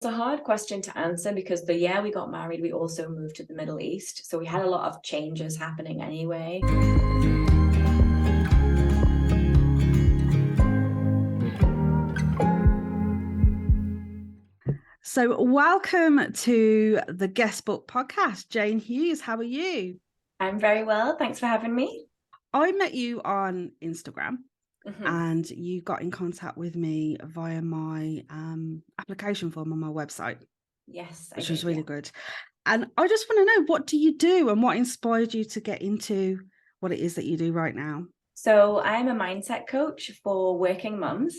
a hard question to answer because the year we got married, we also moved to the Middle East. So we had a lot of changes happening anyway. So welcome to the Guest Book Podcast. Jayne Hughes, how are you? I'm very well. Thanks for having me. I met you on Instagram and you got in contact with me via my application form on my website. Yes, which was really good. And I just want to know, what do you do and what inspired you to get into what it is that you do right now? So I'm a mindset coach for working mums,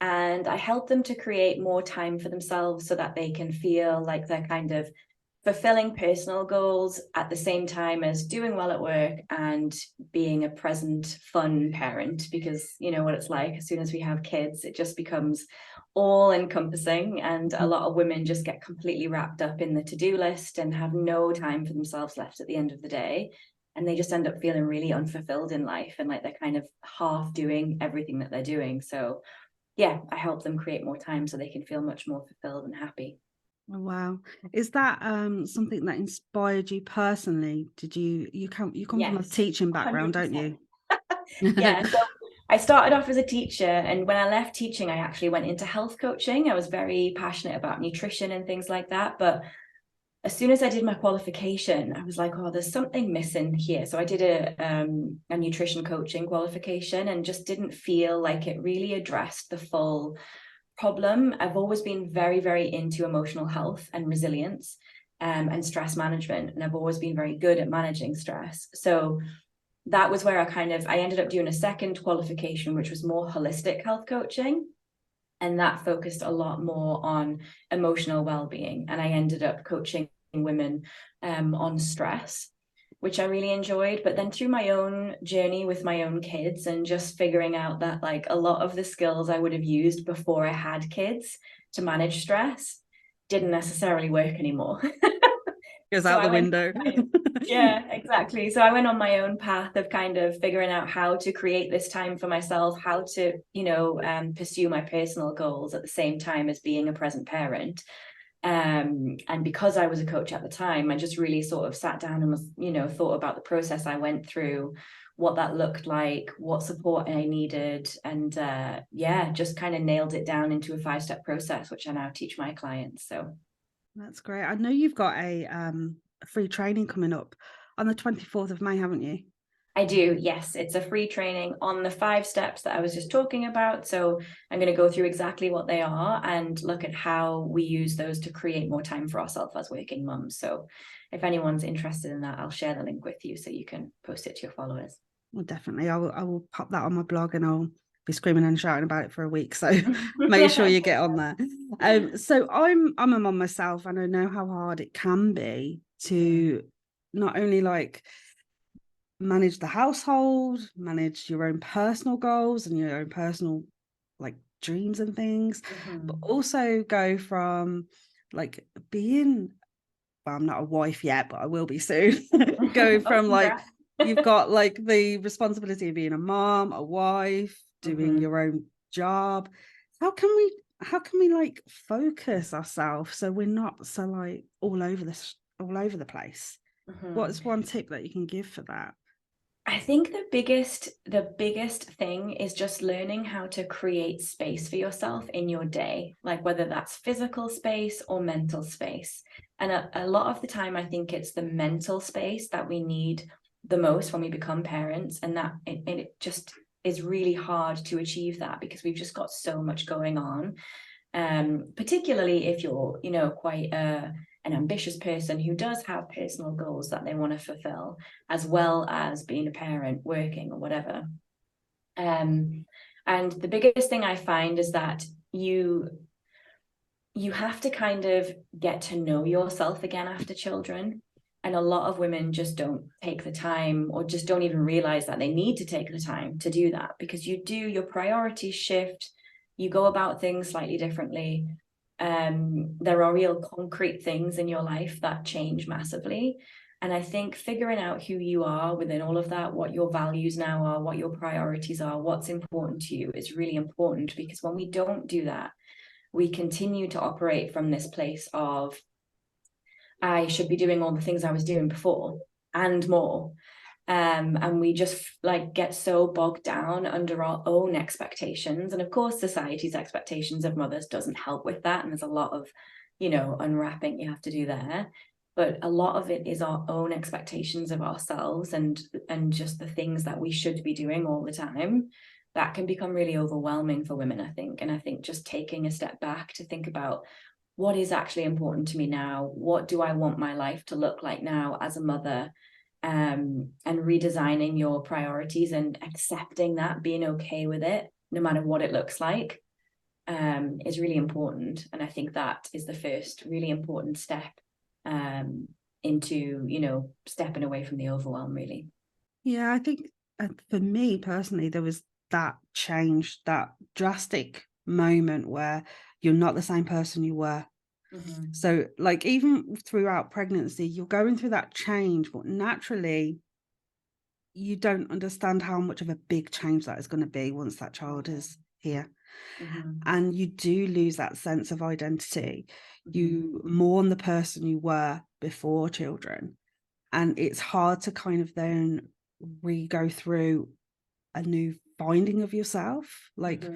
and I help them to create more time for themselves so that they can feel like they're kind of fulfilling personal goals at the same time as doing well at work and being a present, fun parent. Because you know what it's like, as soon as we have kids, it just becomes all encompassing, and a lot of women just get completely wrapped up in the to-do list and have no time for themselves left at the end of the day. And they just end up feeling really unfulfilled in life, and like they're kind of half doing everything that they're doing. So yeah, I help them create more time so they can feel much more fulfilled and happy. Oh, wow. Is that something that inspired you personally? Did you come from a teaching background, 100%. Don't you? Yeah. So I started off as a teacher, and when I left teaching, I actually went into health coaching. I was very passionate about nutrition and things like that. But as soon as I did my qualification, I was like, oh, there's something missing here. So I did a nutrition coaching qualification and just didn't feel like it really addressed the full problem. I've always been very, very into emotional health and resilience and stress management. And I've always been very good at managing stress. So that was where I ended up doing a second qualification, which was more holistic health coaching. And that focused a lot more on emotional well-being. And I ended up coaching women on stress, which I really enjoyed. But then through my own journey with my own kids and just figuring out that like a lot of the skills I would have used before I had kids to manage stress didn't necessarily work anymore. Goes out the window. Yeah, exactly. So I went on my own path of kind of figuring out how to create this time for myself, how to, pursue my personal goals at the same time as being a present parent. And because I was a coach at the time, I just really sort of sat down and was, thought about the process I went through, what that looked like, what support I needed, and just kind of nailed it down into a 5-step process, which I now teach my clients. So that's great. I know you've got a free training coming up on the 24th of May, haven't you? I do, yes. It's a free training on the 5 steps that I was just talking about. So I'm going to go through exactly what they are and look at how we use those to create more time for ourselves as working mums. So if anyone's interested in that, I'll share the link with you so you can post it to your followers. Well, definitely. I will pop that on my blog and I'll be screaming and shouting about it for a week. So make sure you get on there. So I'm a mum myself, and I know how hard it can be to not only like manage the household, manage your own personal goals and your own personal like dreams and things, but also go from like being, well, I'm not a wife yet, but I will be soon. Going from like you've got like the responsibility of being a mom, a wife, doing your own job. How can we like focus ourselves so we're not so like all over the place? What's one tip that you can give for that? I think the biggest thing is just learning how to create space for yourself in your day, like whether that's physical space or mental space. And a lot of the time, I think it's the mental space that we need the most when we become parents, and that it just is really hard to achieve that because we've just got so much going on. Particularly if you're, quite an ambitious person who does have personal goals that they want to fulfill, as well as being a parent, working or whatever. And the biggest thing I find is that you have to kind of get to know yourself again after children. And a lot of women just don't take the time, or just don't even realize that they need to take the time to do that, because your priorities shift, you go about things slightly differently. There are real concrete things in your life that change massively. And I think figuring out who you are within all of that, what your values now are, what your priorities are, what's important to you is really important, because when we don't do that, we continue to operate from this place of, I should be doing all the things I was doing before and more. And we just like get so bogged down under our own expectations. And of course, society's expectations of mothers doesn't help with that. And there's a lot of, unwrapping you have to do there. But a lot of it is our own expectations of ourselves and just the things that we should be doing all the time. That can become really overwhelming for women, I think. And I think just taking a step back to think about what is actually important to me now, what do I want my life to look like now as a mother, and redesigning your priorities and accepting that, being okay with it, no matter what it looks like, is really important. And I think that is the first really important step into, stepping away from the overwhelm, really. Yeah, I think for me personally, there was that change, that drastic moment where you're not the same person you were. Mm-hmm. So like even throughout pregnancy, you're going through that change, but naturally you don't understand how much of a big change that is going to be once that child is here. Mm-hmm. And you do lose that sense of identity. Mm-hmm. You mourn the person you were before children. And it's hard to kind of then go through a new finding of yourself. Like,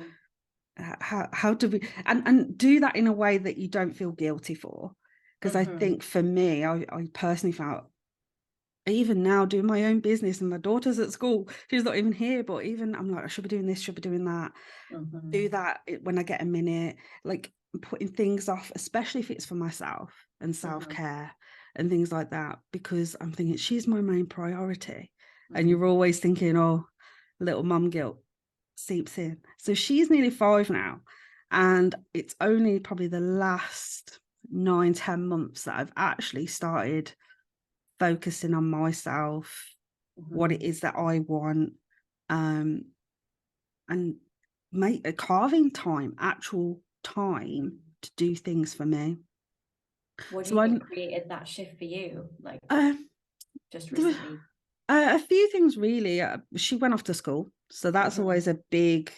Mm-hmm. how do we and do that in a way that you don't feel guilty for? Because I think for me, I personally felt, even now doing my own business and my daughter's at school, she's not even here, but even I'm like, I should be doing this, should be doing that. Mm-hmm. Do that when I get a minute, like putting things off, especially if it's for myself and self-care and things like that, because I'm thinking she's my main priority. And you're always thinking, oh, little mum guilt seeps in. So she's nearly 5 now, and it's only probably the last 9-10 months that I've actually started focusing on myself, what it is that I want, and make a carving time, actual time to do things for me. What do So you I think created that shift for you, like just there were recently? a few things really. She went off to school, so that's always a big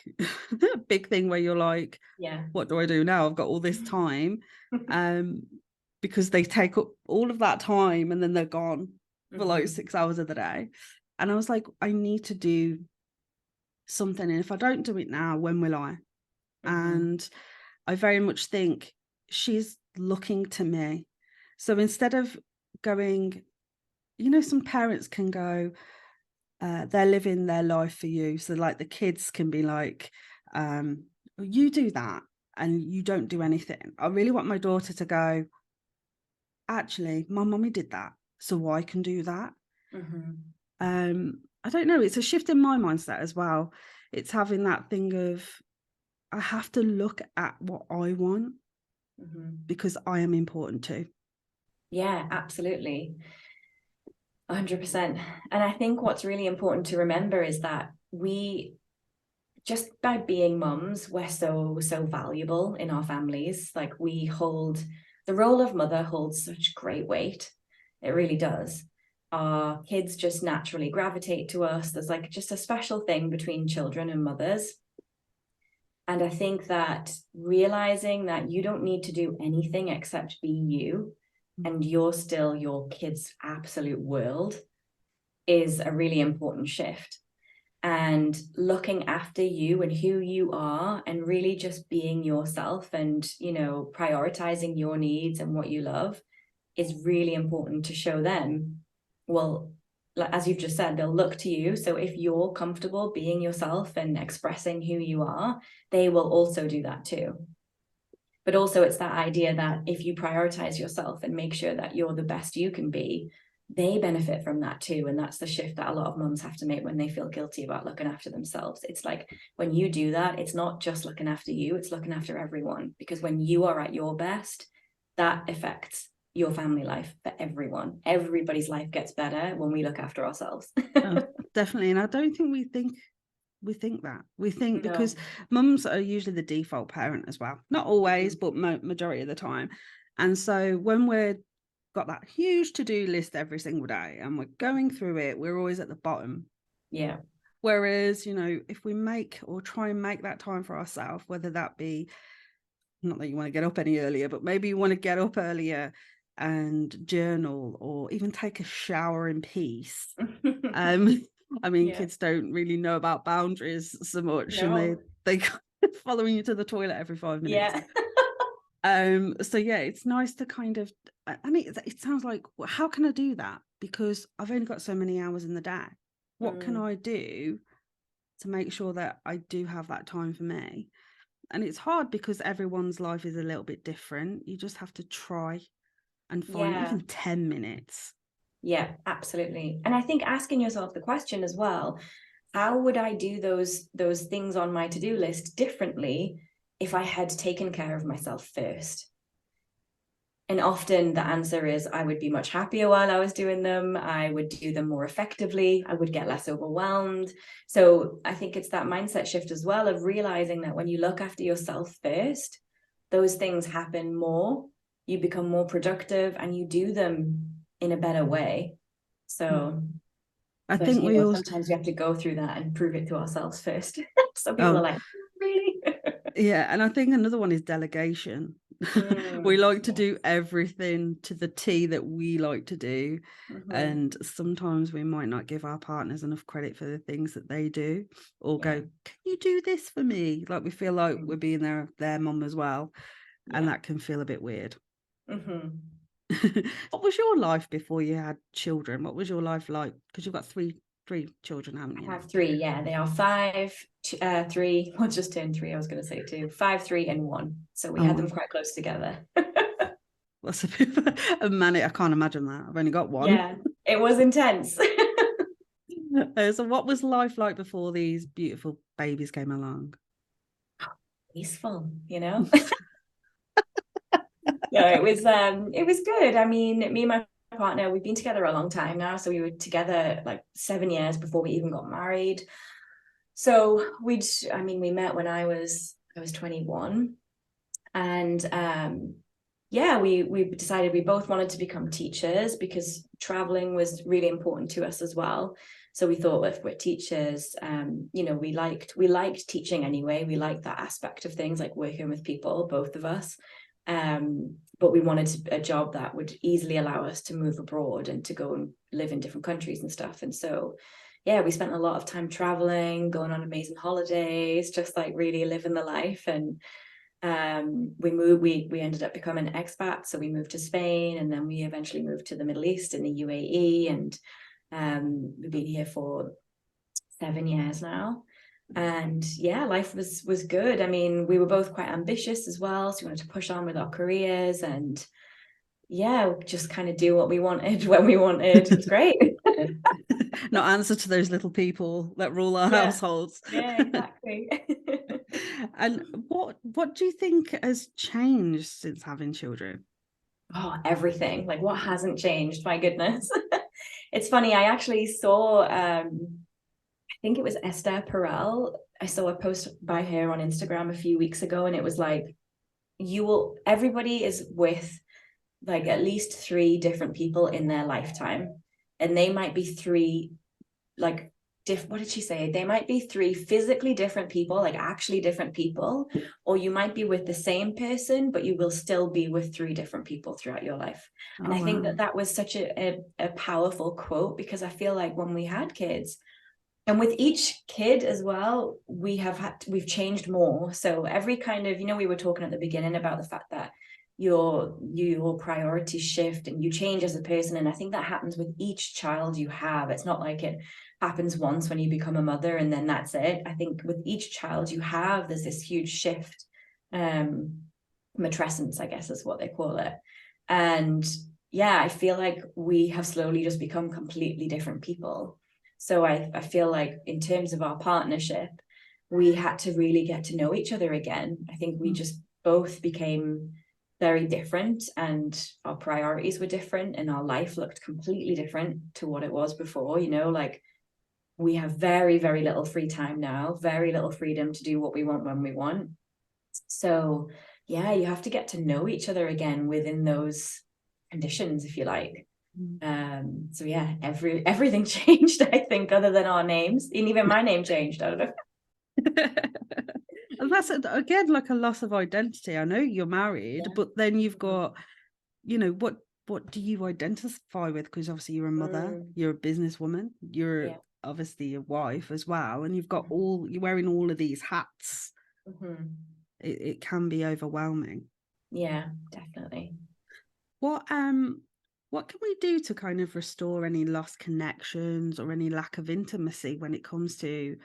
big thing where you're like, Yeah. what do I do now? I've got all this time, because they take up all of that time and then they're gone for like 6 hours of the day. And I was like, I need to do something, and if I don't do it now, when will I? And I very much think she's looking to me. So instead of going, some parents can go, they're living their life for you. So like the kids can be like, you do that and you don't do anything. I really want my daughter to go, actually, my mummy did that, so I can do that. I don't know. It's a shift in my mindset as well. It's having that thing of, I have to look at what I want because I am important too. Yeah, absolutely. 100%. And I think what's really important to remember is that we, just by being mums, we're so valuable in our families. Like the role of mother holds such great weight. It really does. Our kids just naturally gravitate to us. There's like just a special thing between children and mothers. And I think that realizing that you don't need to do anything except be you, and you're still your kid's absolute world, is a really important shift. And looking after you and who you are, and really just being yourself and, prioritizing your needs and what you love is really important to show them. Well, as you've just said, they'll look to you. So if you're comfortable being yourself and expressing who you are, they will also do that too. But also it's that idea that if you prioritize yourself and make sure that you're the best you can be, they benefit from that too. And that's the shift that a lot of mums have to make when they feel guilty about looking after themselves. It's like, when you do that, it's not just looking after you, it's looking after everyone. Because when you are at your best, that affects your family life for everyone. Everybody's life gets better when we look after ourselves. Oh, definitely. And I don't think we think that. We think, because No. mums are usually the default parent as well. Not always, but majority of the time. And so when we're got that huge to-do list every single day and we're going through it, we're always at the bottom. Yeah. Whereas, if we make or try and make that time for ourselves, whether that be not that you want to get up any earlier, but maybe you want to get up earlier and journal, or even take a shower in peace. I mean, Yeah. kids don't really know about boundaries so much, and No. they following you to the toilet every 5 minutes. Yeah. So yeah, it's nice to kind of, and it sounds like, well, how can I do that? Because I've only got so many hours in the day. What can I do to make sure that I do have that time for me? And it's hard because everyone's life is a little bit different. You just have to try and find Yeah. even 10 minutes. Yeah, absolutely. And I think asking yourself the question as well, how would I do those things on my to-do list differently if I had taken care of myself first? And often the answer is I would be much happier while I was doing them. I would do them more effectively. I would get less overwhelmed. So I think it's that mindset shift as well, of realizing that when you look after yourself first, those things happen more. You become more productive and you do them in a better way. So, I but think we also, sometimes we have to go through that and prove it to ourselves first. So people are oh, like, really? yeah. And I think another one is delegation. We like to do everything to the T that we like to do. And sometimes we might not give our partners enough credit for the things that they do, or go, can you do this for me? Like we feel like we're being their mum as well. And that can feel a bit weird. What was your life before you had children? What was your life like? Because you've got three children, haven't you? I have three. Yeah, they are 5, 3. Well, just turned 3. I was going to say 2, 5, 3, and 1. So we had them quite close together. That's a bit of a manic. I can't imagine that. I've only got one. Yeah, it was intense. So what was life like before these beautiful babies came along? Peaceful, No, it was good. I mean, me and my partner, we've been together a long time now. So we were together like 7 years before we even got married. So we met when I was 21. And yeah, we decided we both wanted to become teachers because traveling was really important to us as well. So we thought, if we're teachers, we liked teaching anyway. We liked that aspect of things, like working with people, both of us. But we wanted a job that would easily allow us to move abroad and to go and live in different countries and stuff. And so, yeah, we spent a lot of time traveling, going on amazing holidays, just like really living the life. And we ended up becoming expats. So we moved to Spain, and then we eventually moved to the Middle East in the UAE. And we've been here for 7 years now. And yeah, life was good. I mean, we were both quite ambitious as well. So we wanted to push on with our careers and yeah, just kind of do what we wanted when we wanted. It's great. Not answer to those little people that rule our households. Yeah, exactly. And what do you think has changed since having children? Oh, everything. Like, what hasn't changed? My goodness. It's funny. I actually saw, I think it was Esther Perel. I saw a post by her on Instagram a few weeks ago, and it was like, everybody is with like at least 3 different people in their lifetime. And they might be 3, like, what did she say? They might be 3 physically different people, like actually different people, or you might be with the same person, but you will still be with 3 different people throughout your life. And I think that was such a powerful quote, because I feel like when we had kids, and with each kid as well, we've changed more. So every kind of, we were talking at the beginning about the fact that your priorities shift and you change as a person. And I think that happens with each child you have. It's not like it happens once when you become a mother and then that's it. I think with each child you have, there's this huge shift. Matrescence, I guess is what they call it. And yeah, I feel like we have slowly just become completely different people. So I feel like in terms of our partnership, we had to really get to know each other again. I think we just both became very different, and our priorities were different, and our life looked completely different to what it was before. Like, we have very, very little free time now, very little freedom to do what we want when we want. So yeah, you have to get to know each other again within those conditions, if you like. So yeah, everything changed, I think, other than our names. And even my name changed. I don't know. And that's again like a loss of identity. I know you're married, but then you've got, what do you identify with? Because obviously you're a mother, you're a businesswoman, you're Yeah. obviously a wife as well, and you've got Mhm. you're wearing all of these hats. Mhm. It can be overwhelming. Yeah, definitely. What what can we do to kind of restore any lost connections or any lack of intimacy when it comes to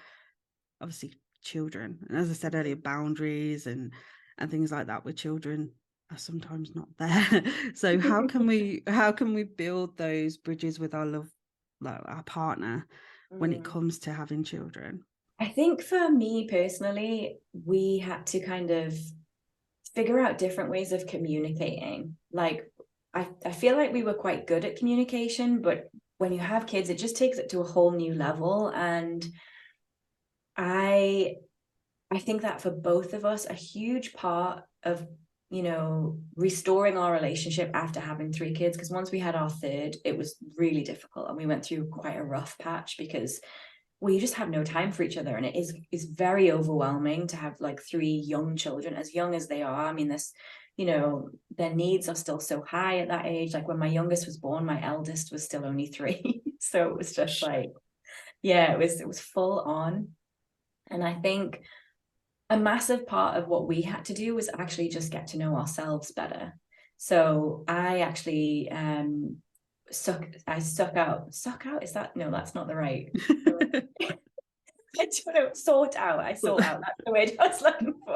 obviously children? And as I said earlier, boundaries and things like that with children are sometimes not there. So how can we build those bridges with our love, like our partner, when it Mm. comes to having children? I think for me personally, we had to kind of figure out different ways of communicating. Like, I feel like we were quite good at communication, but when you have kids, it just takes it to a whole new level. And I I think that for both of us, a huge part of, restoring our relationship after having three kids, because once we had our third, it was really difficult and we went through quite a rough patch because we just have no time for each other. And it is very overwhelming to have like three young children, as young as they are. I mean, their needs are still so high at that age. Like when my youngest was born, my eldest was still only three. So it was just like, yeah, it was full on. And I think a massive part of what we had to do was actually just get to know ourselves better. So I actually suck out, is that, no, that's not the right. I don't know, sort out, that's the word I was looking for.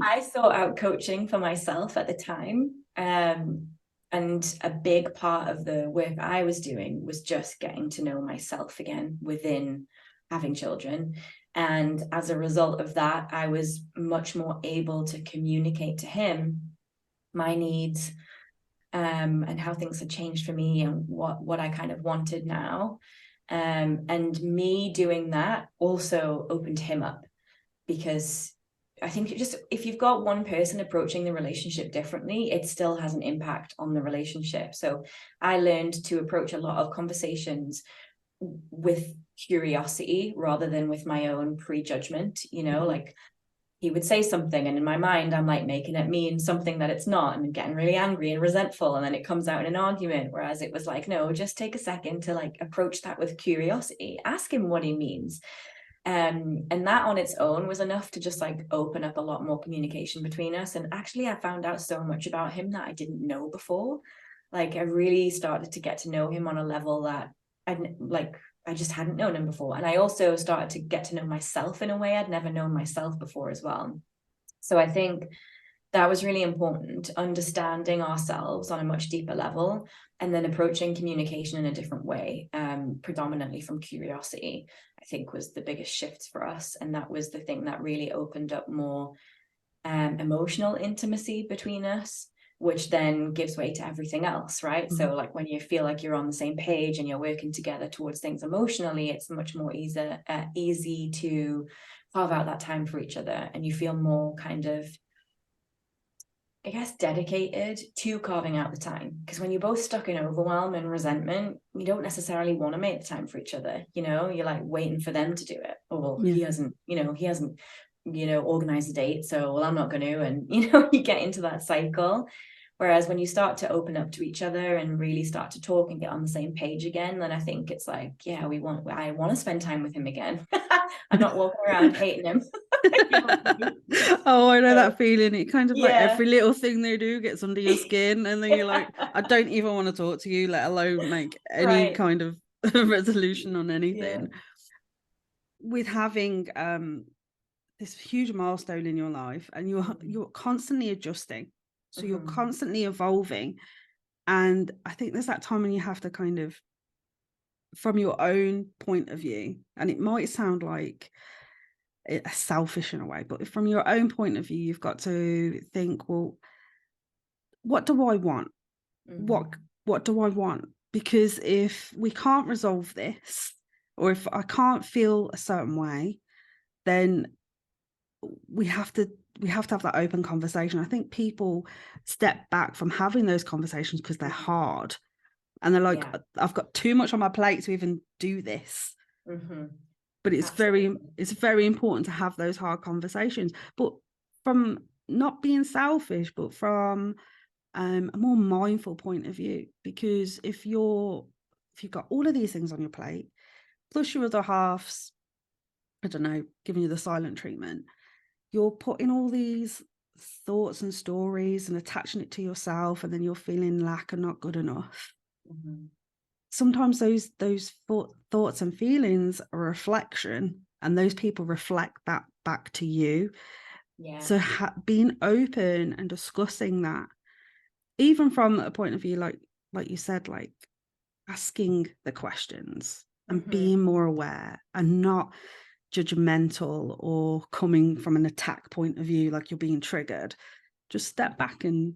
I sought out coaching for myself at the time. And a big part of the work I was doing was just getting to know myself again within having children. And as a result of that, I was much more able to communicate to him my needs, and how things had changed for me and what I kind of wanted now. And me doing that also opened him up, because I think if you've got one person approaching the relationship differently, it still has an impact on the relationship. So I learned to approach a lot of conversations with curiosity rather than with my own prejudgment, like he would say something and in my mind I'm like making it mean something that it's not and getting really angry and resentful, and then it comes out in an argument, whereas it was like, no, just take a second to like approach that with curiosity, ask him what he means. And that on its own was enough to just like open up a lot more communication between us. And actually I found out so much about him that I didn't know before. Like I really started to get to know him on a level that I just hadn't known him before. And I also started to get to know myself in a way I'd never known myself before as well. So I think that was really important, understanding ourselves on a much deeper level, and then approaching communication in a different way, predominantly from curiosity, I think was the biggest shift for us. And that was the thing that really opened up more emotional intimacy between us, which then gives way to everything else, right? Mhm. So like when you feel like you're on the same page and you're working together towards things emotionally, it's much more easy to carve out that time for each other, and you feel more kind of, I guess, dedicated to carving out the time. Because when you're both stuck in overwhelm and resentment, you don't necessarily want to make the time for each other. You're like waiting for them to do it. Oh, well, Yeah. he hasn't organized a date, so well, I'm not going to. And you get into that cycle. Whereas when you start to open up to each other and really start to talk and get on the same page again, then I think it's like, yeah, I want to spend time with him again. I'm not walking around hating him. Oh, I know So, that feeling. It kind of like yeah. every little thing they do gets under your skin, and then you're like, I don't even want to talk to you, let alone make any Right. kind of resolution on Yeah. anything. With having this huge milestone in your life, and you're constantly adjusting, so you're Mhm. constantly evolving, and I think there's that time when you have to kind of, from your own point of view, and it might sound like it's selfish in a way, but from your own point of view, you've got to think, well, what do I want? What Mhm. what do I want? Because if we can't resolve this, or if I can't feel a certain way, then we have to have that open conversation. I think people step back from having those conversations because they're Mhm. hard, and they're like, Yeah. I've got too much on my plate to even do this. Mhm. But Absolutely. it's very important to have those hard conversations, but from not being selfish, but from a more mindful point of view. Because if you've got all of these things on your plate, plus your other half's, I don't know, giving you the silent treatment, you're putting all these thoughts and stories and attaching it to yourself, and then you're feeling lack and not good enough. Mm-hmm. Sometimes those thoughts and feelings are a reflection, and those people reflect that back to you. Yeah. So being open and discussing that, even from a point of view like you said, like asking the questions and Mm-hmm. being more aware and not judgmental or coming from an attack point of view, like you're being triggered. Just step back, and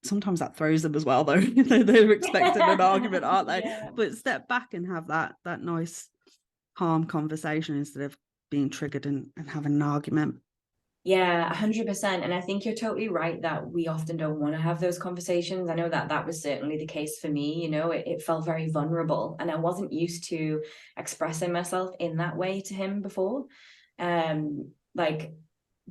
sometimes that throws them as well, though. They're expecting an argument, aren't they? Yeah. But step back and have that nice calm conversation instead of being triggered and having an argument. Yeah, 100%. And I think you're totally right that we often don't want to have those conversations. I know that that was certainly the case for me. You know, it felt very vulnerable, and I wasn't used to expressing myself in that way to him before. Like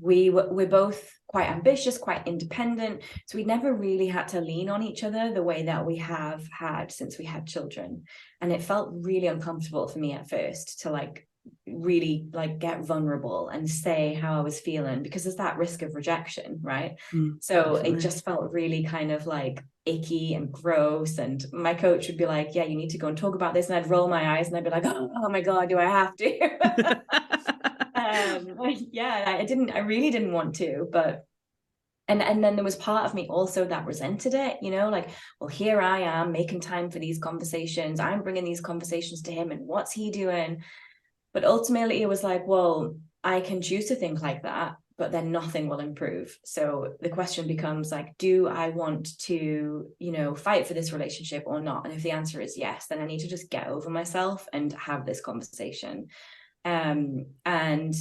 we're both quite ambitious, quite independent. So we never really had to lean on each other the way that we have had since we had children. And it felt really uncomfortable for me at first to like really like get vulnerable and say how I was feeling, because there's that risk of rejection, right? So it Definitely. just felt really kind of like icky and gross. And my coach would be like, yeah, you need to go and talk about this. And I'd roll my eyes and I'd be like, oh my God, do I have to? Yeah, I really didn't want to, but and then there was part of me also that resented it, you know, like, well, here I am making time for these conversations, I'm bringing these conversations to him, and what's he doing? But ultimately, it was like, well, I can choose to think like that, but then nothing will improve. So the question becomes like, do I want to, you know, fight for this relationship or not? And if the answer is yes, then I need to just get over myself and have this conversation. And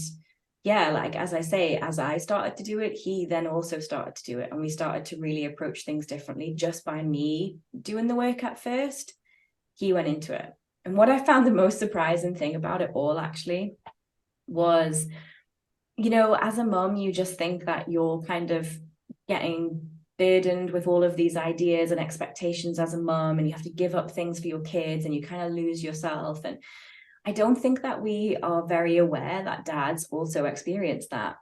yeah, like as I say, as I started to do it, he then also started to do it. And we started to really approach things differently just by me doing the work at first. He went into it. And what I found the most surprising thing about it all actually was, you know, as a mom, you just think that you're kind of getting burdened with all of these ideas and expectations as a mom, and you have to give up things for your kids and you kind of lose yourself. And I don't think that we are very aware that dads also experience that.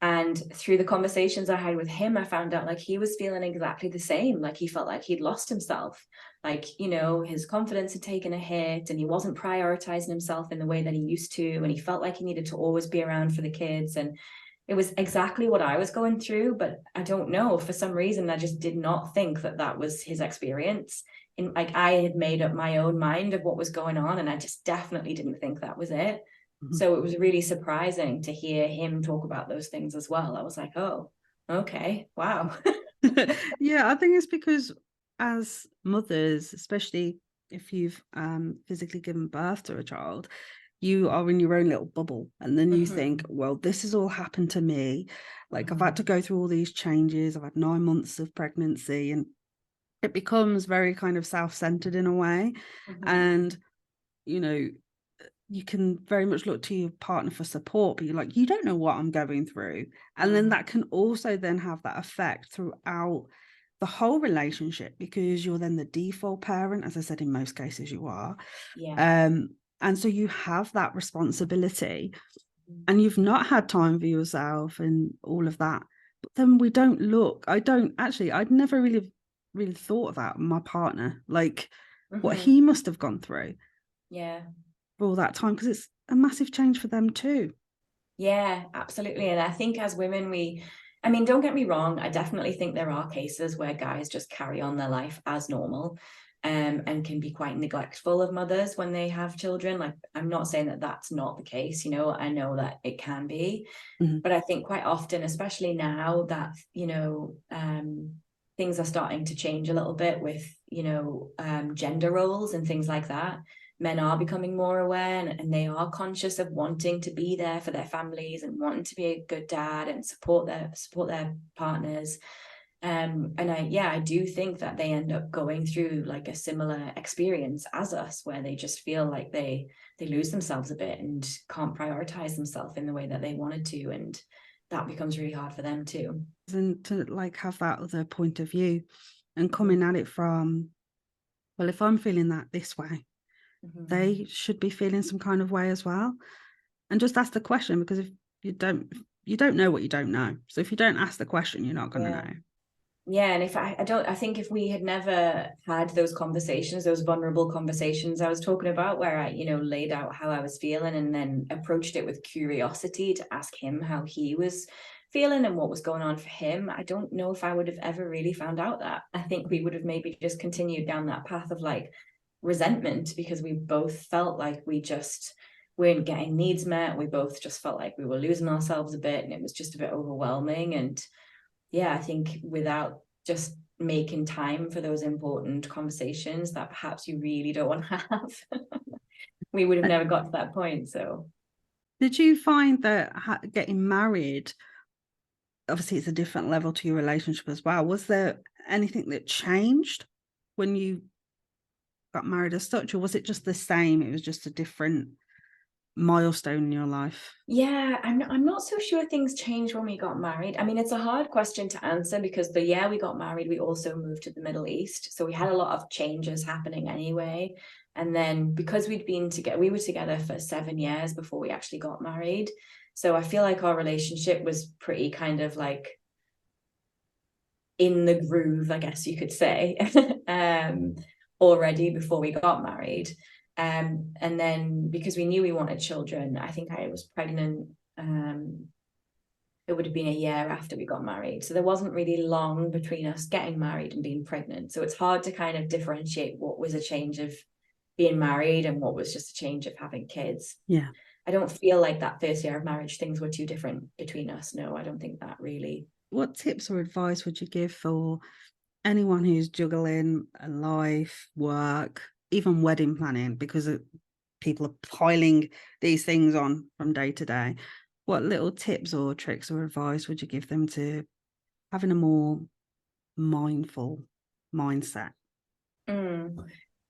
And through the conversations I had with him, I found out like he was feeling exactly the same. Like he felt like he'd lost himself. Like, you know, his confidence had taken a hit and he wasn't prioritizing himself in the way that he used to. And he felt like he needed to always be around for the kids. And it was exactly what I was going through. But I don't know, for some reason, I just did not think that that was his experience. In like I had made up my own mind of what was going on, and I just definitely didn't think that was it. So it was really surprising to hear him talk about those things as well. I was like, oh, okay, wow. Yeah, I think it's because as mothers, especially if you've physically given birth to a child, you are in your own little bubble, and then you think, well, this has all happened to me. Like I've had to go through all these changes. I've had 9 months of pregnancy, and it becomes very kind of self-centered in a way. And you know, you can very much look to your partner for support, but you're like, you don't know what I'm going through. And then that can also then have that effect throughout the whole relationship, because you're then the default parent, as I said, in most cases you are. Yeah. And so you have that responsibility, and you've not had time for yourself and all of that. But then we don't look, I'd never really thought about my partner, like what he must have gone through Yeah. for all that time, because it's a massive change for them too. Yeah, absolutely. And I think as women, I mean, don't get me wrong, I definitely think there are cases where guys just carry on their life as normal, and can be quite neglectful of mothers when they have children. Like, I'm not saying that that's not the case, you know, I know that it can be, but I think quite often, especially now that, you know, things are starting to change a little bit with, you know, gender roles and things like that. Men are becoming more aware, and they are conscious of wanting to be there for their families and wanting to be a good dad and support their partners. And I do think that they end up going through like a similar experience as us, where they just feel like they lose themselves a bit and can't prioritize themselves in the way that they wanted to, and that becomes really hard for them too. And to like have that other point of view and coming at it from, well, if I'm feeling that this way, they should be feeling some kind of way as well. And just ask the question, because if you don't know what you don't know. So if you don't ask the question, you're not going to know. Yeah, and if I think if we had never had those conversations, those vulnerable conversations I was talking about, where I, laid out how I was feeling and then approached it with curiosity to ask him how he was feeling and what was going on for him, I don't know if I would have ever really found out that. I think we would have maybe just continued down that path of like resentment, because we both felt like we just weren't getting needs met. We both just felt like we were losing ourselves a bit, and it was just a bit overwhelming. And I think without just making time for those important conversations that perhaps you really don't want to have, we would have never got to that point. So did you find that getting married, obviously it's a different level to your relationship as well, was there anything that changed when you got married as such, or was it just the same? It was just a different milestone in your life? Yeah, I'm not so sure things changed when we got married. I mean, it's a hard question to answer, because the year we got married, we also moved to the Middle East. So we had a lot of changes happening anyway. And then because we were together for 7 years before we actually got married. So I feel like our relationship was pretty kind of like in the groove, I guess you could say, already before we got married. And then because we knew we wanted children, I think I was pregnant. It would have been a year after we got married. So there wasn't really long between us getting married and being pregnant. So it's hard to kind of differentiate what was a change of being married and what was just a change of having kids. Yeah. I don't feel like that first year of marriage, things were too different between us. No, I don't think that really. What tips or advice would you give for anyone who's juggling a life, work, even wedding planning, because people are piling these things on from day to day? What little tips or tricks or advice would you give them to having a more mindful mindset?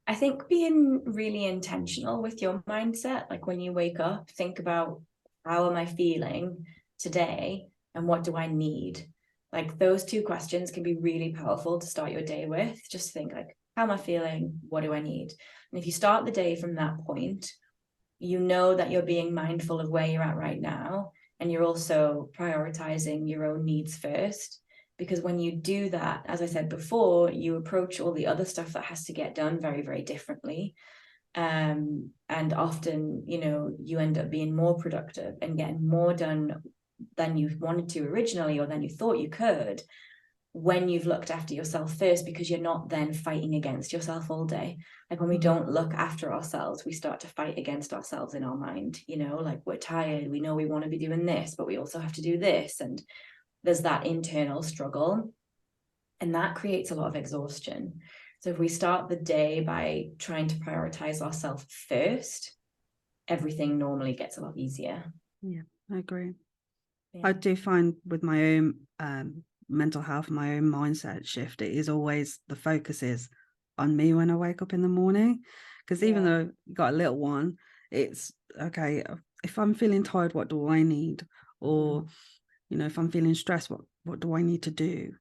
I think being really intentional with your mindset, like when you wake up, think about, how am I feeling today and what do I need? Like those two questions can be really powerful to start your day with. Just think like, how am I feeling? What do I need? And if you start the day from that point, you know that you're being mindful of where you're at right now, and you're also prioritizing your own needs first. Because when you do that, as I said before, you approach all the other stuff that has to get done very, very differently. And often, you end up being more productive and getting more done than you wanted to originally, or than you thought you could, when you've looked after yourself first, because you're not then fighting against yourself all day. Like when we don't look after ourselves, we start to fight against ourselves in our mind, like we're tired, we know we want to be doing this, but we also have to do this. And there's that internal struggle, and that creates a lot of exhaustion. So if we start the day by trying to prioritize ourselves first, everything normally gets a lot easier. Yeah, I agree. Yeah. I do find with my own mental health, my own mindset shift, it is always the focus is on me when I wake up in the morning. Because even though you got a little one, it's okay, if I'm feeling tired, what do I need? Or if I'm feeling stressed, what do I need to do?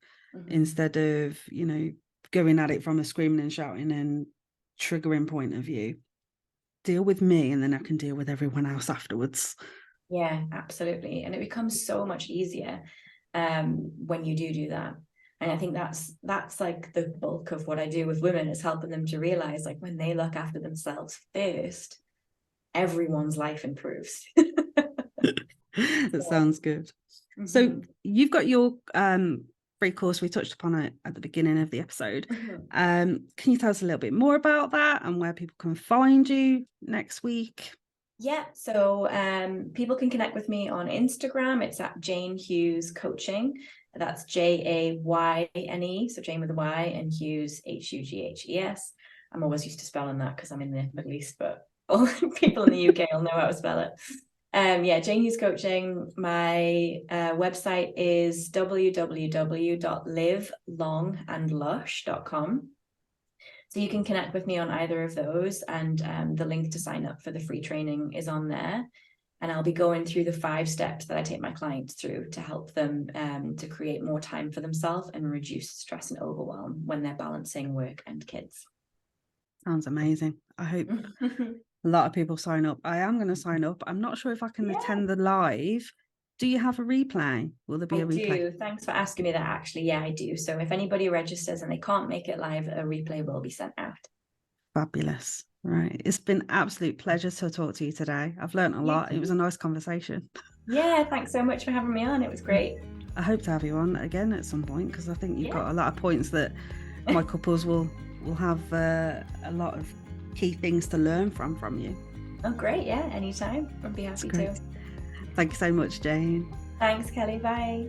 Instead of going at it from a screaming and shouting and triggering point of view. Deal with me, and then I can deal with everyone else afterwards. Yeah, absolutely. And it becomes so much easier when you do that. And I think that's like the bulk of what I do with women, is helping them to realize, like, when they look after themselves first, everyone's life improves. That sounds good. So you've got your free course. We touched upon it at the beginning of the episode. Can you tell us a little bit more about that and where people can find you next week? Yeah, so people can connect with me on Instagram. It's at Jayne Hughes Coaching. That's Jayne, so Jane with a Y, and Hughes, Hughes. I'm always used to spelling that because I'm in the Middle East, but all people in the UK will know how to spell it. Yeah, Jayne Hughes Coaching. My website is www.livelongandlush.com. So you can connect with me on either of those, and the link to sign up for the free training is on there. And I'll be going through the 5 steps that I take my clients through to help them to create more time for themselves and reduce stress and overwhelm when they're balancing work and kids. Sounds amazing. I hope a lot of people sign up. I am going to sign up. I'm not sure if I can attend the live. Do you have a replay? Will there be a replay? I do. Thanks for asking me that, actually. Yeah, I do. So if anybody registers and they can't make it live, a replay will be sent out. Fabulous. Right. It's been absolute pleasure to talk to you today. I've learned a lot. It was a nice conversation. Yeah, thanks so much for having me on. It was great. I hope to have you on again at some point, because I think you've got a lot of points that my couples will have a lot of key things to learn from you. Oh, great. Yeah, anytime. I'd be happy to. Thank you so much, Jayne. Thanks, Kelly. Bye.